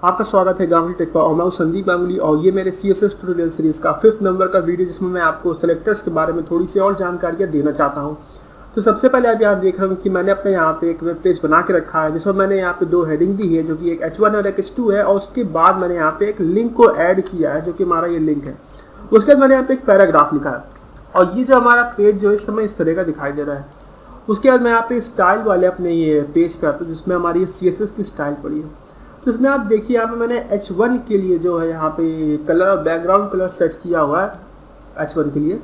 आपका स्वागत है गांगुली टेक पर और मैं हूं संदीप गांगुली और ये मेरे CSS ट्यूटोरियल सीरीज का 5th नंबर का वीडियो जिसमें मैं आपको सेलेक्टर्स के बारे में थोड़ी सी और जानकारियां देना चाहता हूं। तो सबसे पहले आप यहाँ देख रहे हो कि मैंने अपने यहाँ पे एक वेब पेज बना के रखा है जिसमें मैंने यहाँ पे दो हेडिंग दी है जो कि एक H1 और एक H2 है और उसके बाद मैंने यहाँ पे एक लिंक को ऐड किया है जो कि हमारा ये लिंक है। उसके बाद मैंने यहाँ पे एक पैराग्राफ लिखा है और ये जो हमारा पेज जो इस समय इस तरह का दिखाई दे रहा है। उसके बाद मैं यहाँ पे स्टाइल वाले अपने ये पेज पे आता हूँ जिसमें हमारी CSS की स्टाइल पड़ी है। तो इसमें आप देखिए यहाँ पे मैंने H1 के लिए जो है यहाँ पे कलर और बैकग्राउंड कलर सेट किया हुआ है H1 के लिए।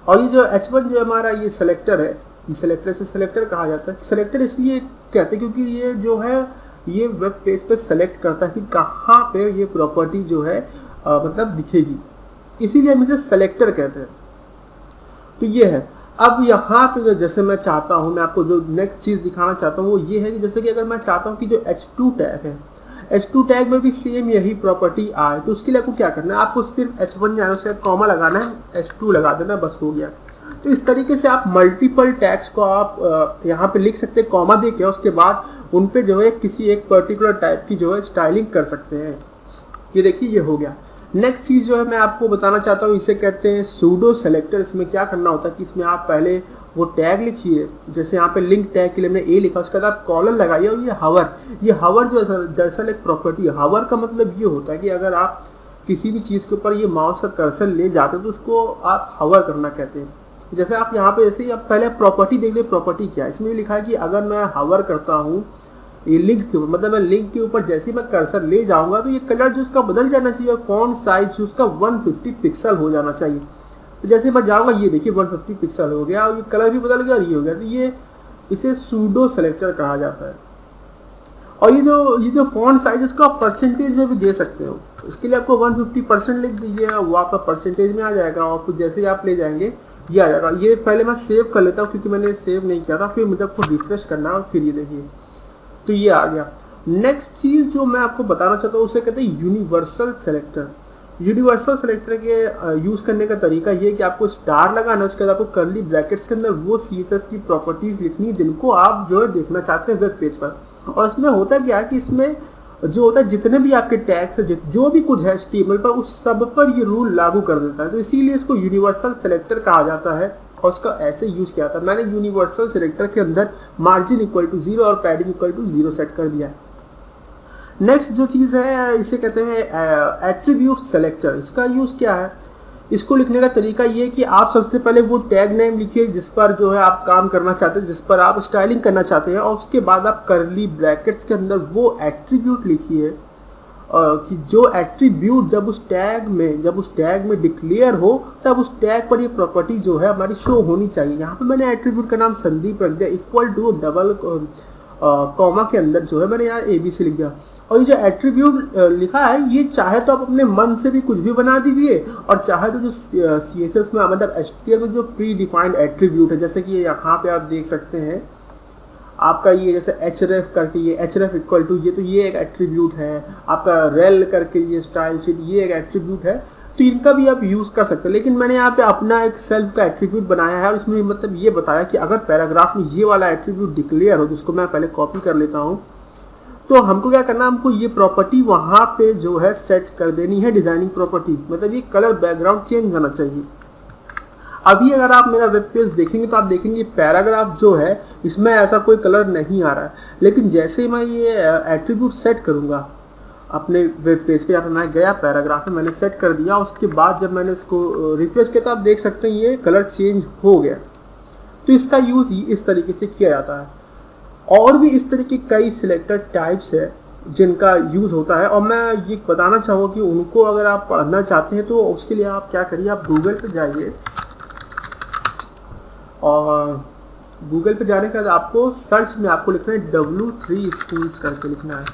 और ये जो H1 जो हमारा ये सेलेक्टर है, ये सेलेक्टर से सेलेक्टर कहा जाता है। सेलेक्टर इसलिए कहते हैं क्योंकि ये जो है ये वेब पेज पे सेलेक्ट करता है कि कहाँ पे ये प्रॉपर्टी जो है मतलब दिखेगी, इसीलिए हम इसे सेलेक्टर कहते हैं। तो ये है। अब यहाँ पे जैसे मैं चाहता हूँ, मैं आपको जो नेक्स्ट चीज़ दिखाना चाहता हूँ वो ये है कि जैसे कि अगर मैं चाहता हूँ कि जो H2 टैग है, H2 टैग में भी सेम यही प्रॉपर्टी आए, तो उसके लिए आपको क्या करना है, आपको सिर्फ H1 जाने से कॉमा लगाना है, H2 लगा देना, बस हो गया। तो इस तरीके से आप मल्टीपल टैग्स को आप यहाँ पे लिख सकते हैं कॉमा दे के, उसके बाद उन पे जो है किसी एक पर्टिकुलर टाइप की जो है स्टाइलिंग कर सकते हैं। ये देखिए ये हो गया। नेक्स्ट चीज़ जो है मैं आपको बताना चाहता हूँ, इसे कहते हैं सूडो सेलेक्टर। इसमें क्या करना होता है कि इसमें आप पहले वो टैग लिखिए, जैसे यहाँ पे लिंक टैग के लिए मैंने A लिखा, उसके बाद आप कॉलर लगाइए और ये हवर जो है दरअसल एक प्रॉपर्टी है। हवर का मतलब ये होता है कि अगर आप किसी भी चीज़ के ऊपर ये माउस का कर्सर ले जाते हैं तो उसको आप हवर करना कहते हैं। जैसे आप यहाँ पे ऐसे ही आप पहले प्रॉपर्टी देख लीजिए, प्रॉपर्टी क्या है। इसमें लिखा है कि अगर मैं हवर करता हूँ ये लिंक के ऊपर, मतलब मैं लिंक के ऊपर जैसे ही मैं कर्सर ले जाऊंगा तो ये कलर जो उसका बदल जाना चाहिए, फॉन्ट साइज जो उसका 150 पिक्सल हो जाना चाहिए। तो जैसे मैं जाऊंगा ये देखिए 150 पिक्सल हो गया और ये कलर भी बदल गया और ये हो गया। तो ये इसे सूडो सेलेक्टर कहा जाता है। और ये जो फॉन्ट साइज उसको आप परसेंटेज में भी दे सकते हो। इसके लिए आपको 150% लिख दीजिए, वो आपका परसेंटेज में आ जाएगा और फिर जैसे ही आप ले जाएंगे ये आ जाएगा। ये पहले मैं सेव कर लेता हूँ क्योंकि मैंने सेव नहीं किया था, फिर मुझे आपको रिफ्रेश करना है और फिर ये देखिए तो ये आ गया। नेक्स्ट चीज़ जो मैं आपको बताना चाहता हूँ उसे कहते हैं यूनिवर्सल सेलेक्टर। यूनिवर्सल सेलेक्टर के यूज़ करने का तरीका ये है कि आपको स्टार लगाना, उसके बाद आपको कर्ली ब्रैकेट्स के अंदर वो CSS की प्रॉपर्टीज़ लिखनी जिनको आप जो है देखना चाहते हैं वेब पेज पर। और इसमें होता क्या है कि इसमें जो होता है जितने भी आपके टैग्स है, जो भी कुछ है HTML पर, उस सब पर ये रूल लागू कर देता है। तो इसीलिए इसको यूनिवर्सल सेलेक्टर कहा जाता है और उसका ऐसे यूज़ किया था। मैंने यूनिवर्सल सेलेक्टर के अंदर मार्जिन इक्वल टू 0 और पैडिंग इक्वल टू 0 सेट कर दिया है। नेक्स्ट जो चीज़ है इसे कहते हैं एट्रीब्यूट सेलेक्टर। इसका यूज़ क्या है, इसको लिखने का तरीका ये है कि आप सबसे पहले वो टैग नेम लिखिए जिस पर जो है आप काम करना चाहते हैं, जिस पर आप स्टाइलिंग करना चाहते हैं, और उसके बाद आप कर्ली ब्रैकेट्स के अंदर वो एट्रीब्यूट लिखिए कि जो एट्रीब्यूट जब उस टैग में डिक्लेयर हो तब उस टैग पर ये प्रॉपर्टी जो है हमारी शो होनी चाहिए। यहाँ पे मैंने एट्रीब्यूट का नाम संदीप रख दिया, इक्वल टू डबल कॉमा के अंदर जो है मैंने यहाँ ABC लिख दिया। और ये जो एट्रीब्यूट लिखा है ये चाहे तो आप अपने मन से भी कुछ भी बना दीजिए और चाहे तो जो CSS में मतलब HTML में जो प्री डिफाइंड एट्रीब्यूट है, जैसे कि यहाँ पे आप देख सकते हैं आपका ये जैसे href करके ये href इक्वल टू ये, तो ये एक एट्रीब्यूट है। आपका rel करके ये स्टाइल शीट ये एक एट्रीब्यूट है। तो इनका भी आप यूज़ कर सकते हैं, लेकिन मैंने यहाँ पे अपना एक सेल्फ का एट्रीब्यूट बनाया है और उसमें मतलब ये बताया कि अगर पैराग्राफ में ये वाला एट्रीब्यूट डिक्लेयर हो, जिसको मैं पहले कॉपी कर लेता हूँ, तो हमको क्या करना है, हमको ये प्रॉपर्टी वहाँ पे जो है सेट कर देनी है, डिजाइनिंग प्रॉपर्टी, मतलब ये कलर बैकग्राउंड चेंज होना चाहिए। अभी अगर आप मेरा वेब पेज देखेंगे तो आप देखेंगे पैराग्राफ जो है इसमें ऐसा कोई कलर नहीं आ रहा है, लेकिन जैसे ही मैं ये एट्रीब्यूट सेट करूँगा अपने वेब पेज पे, यहाँ पे मैं गया पैराग्राफ में मैंने सेट कर दिया, उसके बाद जब मैंने इसको रिफ्रेश किया तो आप देख सकते हैं ये कलर चेंज हो गया। तो इसका यूज़ इस तरीके से किया जाता है। और भी इस तरीके कई सिलेक्टर टाइप्स है जिनका यूज़ होता है और मैं ये बताना चाहूँगा कि उनको अगर आप पढ़ना चाहते हैं तो उसके लिए आप क्या करिए, आप गूगल पे जाइए और गूगल पे जाने के बाद आपको सर्च में आपको लिखना है W3 स्कूल्स करके लिखना है।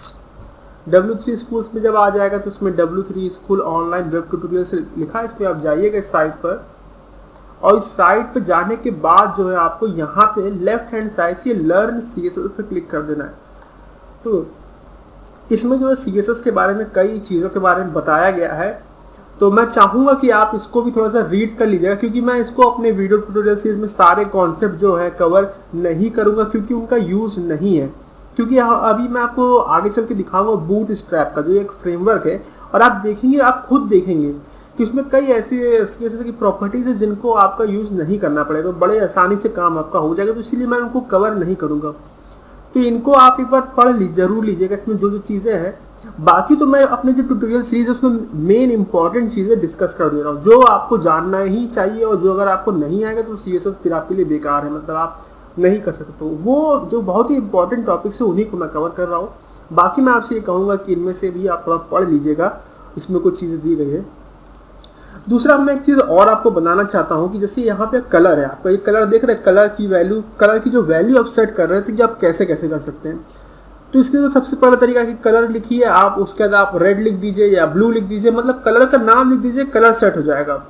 W3 स्कूल्स में जब आ जाएगा तो उसमें W3 school online web tutorial से लिखा है, इस पर आप जाइएगा इस साइट पर और इस साइट पर जाने के बाद जो है आपको यहाँ पे लेफ्ट हैंड साइड से लर्न CSS पे क्लिक कर देना है। तो इसमें जो है CSS के बारे में कई चीज़ों के बारे में बताया गया है, तो मैं चाहूँगा कि आप इसको भी थोड़ा सा रीड कर लीजिएगा क्योंकि मैं इसको अपने वीडियो ट्यूटोरियल सीरीज में सारे कॉन्सेप्ट जो है कवर नहीं करूँगा क्योंकि उनका यूज़ नहीं है। क्योंकि अभी मैं आपको आगे चल के दिखाऊंगा बूट स्ट्रैप का जो एक फ्रेमवर्क है, और आप देखेंगे, आप खुद देखेंगे कि उसमें कई ऐसी की प्रॉपर्टीज है जिनको आपका यूज़ नहीं करना पड़ेगा, बड़े आसानी से काम आपका हो जाएगा। तो इसलिए मैं उनको कवर नहीं करूँगा, तो इनको आप एक बार पढ़ जरूर लीजिएगा, इसमें जो जो चीज़ें हैं। बाकी तो मैं अपने जो ट्यूटोरियल सीरीज है उसमें मेन इंपॉर्टेंट चीज़ें डिस्कस कर दे रहा हूँ जो आपको जानना ही चाहिए, और जो अगर आपको नहीं आएगा तो CSS फिर आपके लिए बेकार है, मतलब आप नहीं कर सकते। तो वो जो बहुत ही इंपॉर्टेंट टॉपिक्स है उन्हीं को मैं कवर कर रहा हूँ। बाकी मैं आपसे ये कहूँगा कि इनमें से भी आप थोड़ा पढ़ लीजिएगा, इसमें कुछ चीज़ें दी गई है। दूसरा मैं एक चीज़ और आपको बनाना चाहता हूँ कि जैसे यहाँ पे कलर है, आपको एक कलर देख रहे हैं, कलर की जो वैल्यू आप सेट कर रहे हैं, तो ये आप कैसे कैसे कर सकते हैं। तो इसके लिए तो सबसे पहला तरीका कि कलर लिखिए आप, उसके बाद आप रेड लिख दीजिए या ब्लू लिख दीजिए, मतलब कलर का नाम लिख दीजिए, कलर सेट हो जाएगा।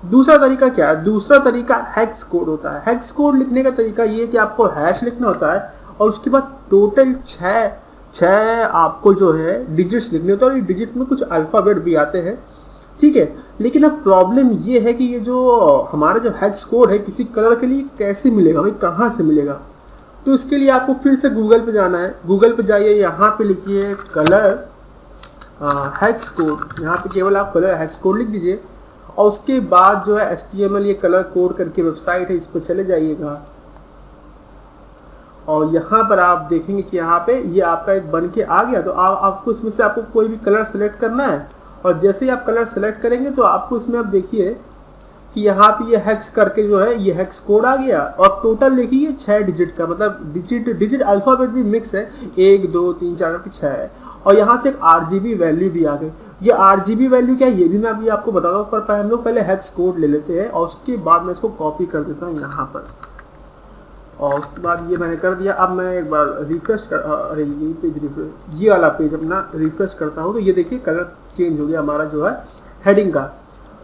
दूसरा तरीका क्या है, दूसरा तरीका हेक्स कोड होता है। हेक्स कोड लिखने का तरीका ये है कि आपको हैश लिखना होता है और उसके बाद टोटल छः आपको जो है डिजिट्स लिखने होते हैं, और ये डिजिट में कुछ अल्फ़ाबेट भी आते हैं, ठीक है। लेकिन अब प्रॉब्लम ये है कि ये जो हमारा जो हेक्स कोड है किसी कलर के लिए कैसे मिलेगा भाई, कहाँ से मिलेगा। तो इसके लिए आपको फिर से गूगल पे जाना है, गूगल पे जाइए, यहाँ पे लिखिए कलर हेक्स कोड, यहाँ पे केवल आप कलर हेक्स कोड लिख दीजिए, और उसके बाद जो है HTML ये कलर कोड करके वेबसाइट है, इस पर चले जाइएगा, और यहाँ पर आप देखेंगे कि यहाँ पे ये आपका एक बन के आ गया। तो आपको इसमें से आपको कोई भी कलर सेलेक्ट करना है, और जैसे ही आप कलर सेलेक्ट करेंगे तो आपको इसमें आप देखिए कि यहाँ पे ये हेक्स करके जो है ये हेक्स कोड आ गया, और टोटल देखिए 6 डिजिट का, मतलब डिजिट अल्फ़ाबेट भी मिक्स है, 1 2 3 4 6 है, और यहाँ से एक RGB वैल्यू भी आ गई। ये RGB वैल्यू क्या है ये भी मैं अभी आपको बता दूँ, पर हम लोग पहले हेक्स कोड ले लेते हैं, और उसके बाद मैं इसको कॉपी कर देता हूँ यहाँ पर, और उसके बाद ये मैंने कर दिया। अब मैं एक बार रिफ्रेश कर, अरे ये पेज रिफ्रेश, ये वाला पेज अपना रिफ्रेश करता हूँ, तो ये देखिए कलर चेंज हो गया हमारा जो है हेडिंग का।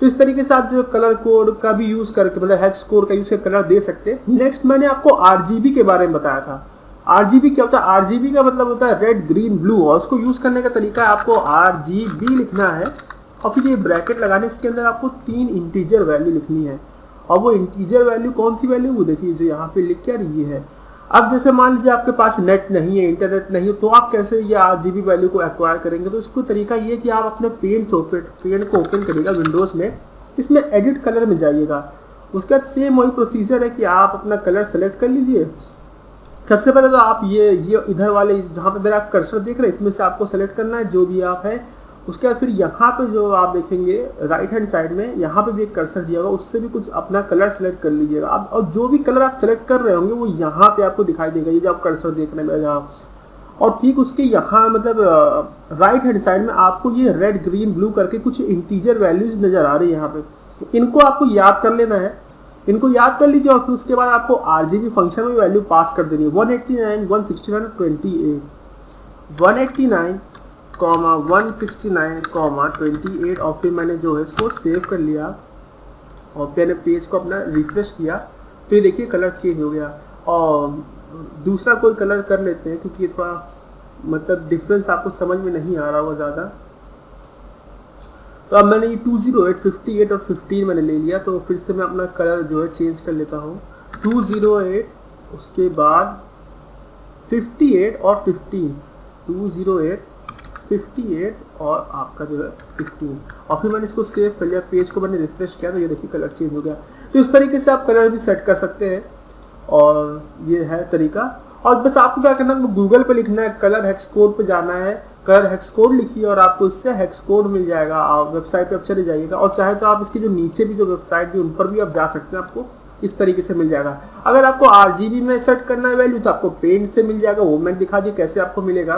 तो इस तरीके से आप जो कलर कोड का भी यूज़ करके, मतलब हेक्स कोड का यूज़ करके कलर दे सकते हैं। नेक्स्ट मैंने आपको RGB के बारे में बताया था। RGB क्या होता है, RGB का मतलब होता है रेड ग्रीन ब्लू, और उसको यूज़ करने का तरीका है आपको RGB लिखना है, और फिर ये ब्रैकेट लगाने, इसके अंदर आपको 3 इंटीजर वैल्यू लिखनी है, और वो इंटीजर वैल्यू कौन सी वैल्यू, वो देखिए जो यहाँ पे लिख के ये है। अब जैसे मान लीजिए आपके पास नेट नहीं है, इंटरनेट नहीं है, तो आप कैसे ये RGB वैल्यू को एक्वायर करेंगे। तो इसको तरीका ये है कि आप अपने पेंट को ओपन करिएगा विंडोज़ में, इसमें एडिट कलर में जाइएगा, उसके बाद सेम वही प्रोसीजर है कि आप अपना कलर सेलेक्ट कर लीजिए। सबसे पहले तो आप ये इधर वाले जहाँ पे मेरा कर्सर देख रहे हैं इसमें से आपको सेलेक्ट करना है जो भी आप है। उसके बाद फिर यहाँ पे जो आप देखेंगे राइट हैंड साइड में, यहाँ पे भी एक कर्सर दिया होगा, उससे भी कुछ अपना कलर सेलेक्ट कर लीजिएगा आप, और जो भी कलर आप सेलेक्ट कर रहे होंगे वो यहाँ पे आपको दिखाई देगा, ये जो आप कर्सर देख रहे हैं यहाँ। और ठीक उसके यहाँ मतलब राइट हैंड साइड में आपको ये रेड ग्रीन ब्लू करके कुछ इंटीजर वैल्यूज नज़र आ रही है यहाँ पे, इनको आपको याद कर लेना है, इनको याद कर लीजिए। और फिर उसके बाद आपको RGB फंक्शन में वैल्यू पास कर देनी है 189, 169, 28, 189, 169, 28, और फिर मैंने जो है इसको सेव कर लिया, और मैंने पेज को अपना रिफ्रेश किया, तो ये देखिए कलर चेंज हो गया। और दूसरा कोई कलर कर लेते हैं क्योंकि थोड़ा मतलब डिफरेंस आपको समझ में नहीं आ रहा होगा ज़्यादा। तो अब मैंने ये 208, 58 और 15 मैंने ले लिया, तो फिर से मैं अपना कलर जो है चेंज कर लेता हूँ। 208, उसके बाद 58 और 15, 208, 58 और आपका जो है 15, और फिर मैंने इसको सेव कर लिया, पेज को मैंने रिफ्रेश किया, तो ये देखिए कलर चेंज हो गया। तो इस तरीके से आप कलर भी सेट कर सकते हैं, और ये है तरीका। और बस आपको क्या करना है, गूगल पे लिखना है, कलर हेक्स कोड पे जाना है, कलर हेक्स कोड लिखिए और आपको इससे हेक्स कोड मिल जाएगा। आप वेबसाइट पे आप चले जाइएगा, और चाहे तो आप इसकी जो नीचे भी जो वेबसाइट थी उन पर भी आप जा सकते हैं, आपको इस तरीके से मिल जाएगा। अगर आपको RGB में सेट करना है वैल्यू तो आपको पेंट से मिल जाएगा, वो मैंने दिखा दिया कैसे आपको मिलेगा,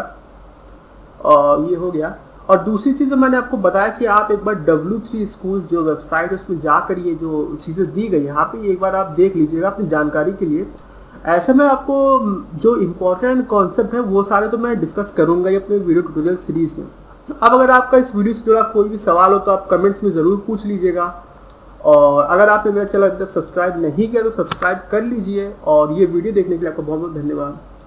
और ये हो गया। और दूसरी चीज़ जो मैंने आपको बताया कि आप एक बार W3 स्कूल जो वेबसाइट है उसमें जाकर ये जो चीज़ें दी गई यहाँ पे एक बार आप देख लीजिएगा अपनी जानकारी के लिए। ऐसे में आपको जो इम्पोर्टेंट कॉन्सेप्ट है वो सारे तो मैं डिस्कस करूँगा ये अपने वीडियो ट्यूटोरियल सीरीज़ में। अब अगर आपका इस वीडियो से जुड़ा कोई भी सवाल हो तो आप कमेंट्स में ज़रूर पूछ लीजिएगा, और अगर आपने मेरा चैनल अभी तक सब्सक्राइब नहीं किया तो सब्सक्राइब कर लीजिए, और ये वीडियो देखने के लिए आपका बहुत बहुत धन्यवाद।